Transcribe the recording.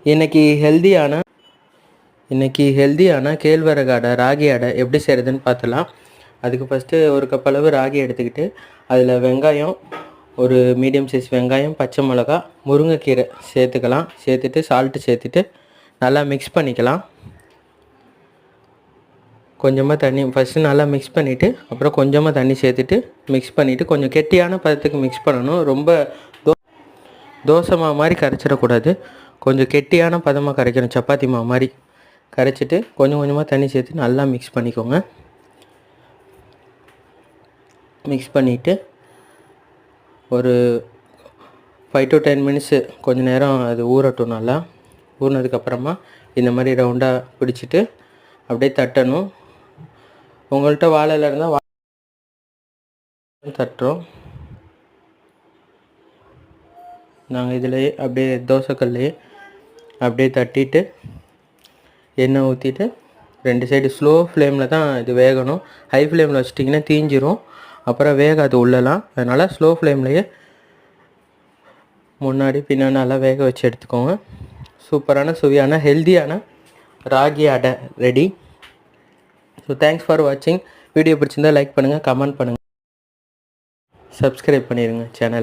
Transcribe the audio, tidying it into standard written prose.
இன்றைக்கி ஹெல்தியான கேழ்வரகு அடை, ராகி அடை எப்படி செய்கிறதுன்னு பார்த்துலாம். அதுக்கு ஃபஸ்ட்டு ஒரு கப் அளவு ராகி எடுத்துக்கிட்டு அதில் வெங்காயம், ஒரு மீடியம் சைஸ் வெங்காயம், பச்சை மிளகா, முருங்கைக்கீரை சேர்த்துக்கலாம். சேர்த்துட்டு சால்ட்டு சேர்த்துட்டு நல்லா மிக்ஸ் பண்ணிக்கலாம். கொஞ்சமாக தண்ணி ஃபஸ்ட்டு நல்லா மிக்ஸ் பண்ணிவிட்டு அப்புறம் கொஞ்சமாக தண்ணி சேர்த்துட்டு மிக்ஸ் பண்ணிவிட்டு கொஞ்சம் கெட்டியான பதத்துக்கு மிக்ஸ் பண்ணணும். ரொம்ப தோசை மாவு மாதிரி கரைச்சிடக்கூடாது. கொஞ்சம் கெட்டியான பதமாக கரைக்கணும், சப்பாத்தி மாவு மாதிரி கரைச்சிட்டு கொஞ்சம் கொஞ்சமாக தண்ணி சேர்த்து நல்லா மிக்ஸ் பண்ணிக்கோங்க. மிக்ஸ் பண்ணிவிட்டு ஒரு 5 to 10 மினிட்ஸு கொஞ்சம் நேரம் அது ஊறட்டும். நல்லா ஊறினதுக்கப்புறமா இந்த மாதிரி ரவுண்டாக பிடிச்சிட்டு அப்படியே தட்டணும். உங்கள்கிட்ட வாழையில் இருந்தால் தட்டுறோம். நாங்கள் இதிலேயே அப்படியே தோசைக்கல்லையே அப்படியே தட்டிட்டு எண்ணெய் ஊற்றிட்டு 2 சைடு ஸ்லோ ஃப்ளேமில் தான் இது வேகணும். ஹை ஃப்ளேமில் வச்சிட்டிங்கன்னா தீஞ்சிரும், அப்புறம் வேகாது உள்ளலாம். அதனால் ஸ்லோ ஃப்ளேம்லேயே முன்னாடி பின்னாடி நல்லா வேக வச்சு எடுத்துக்கோங்க. சூப்பரான சுவையான ஹெல்தியான ராகி அடை ரெடி. ஸோ தேங்க்ஸ் ஃபார் வாட்சிங். வீடியோ பிடிச்சிருந்தால் லைக் பண்ணுங்கள், கமெண்ட் பண்ணுங்கள், சப்ஸ்கிரைப் பண்ணிடுங்க சேனல்.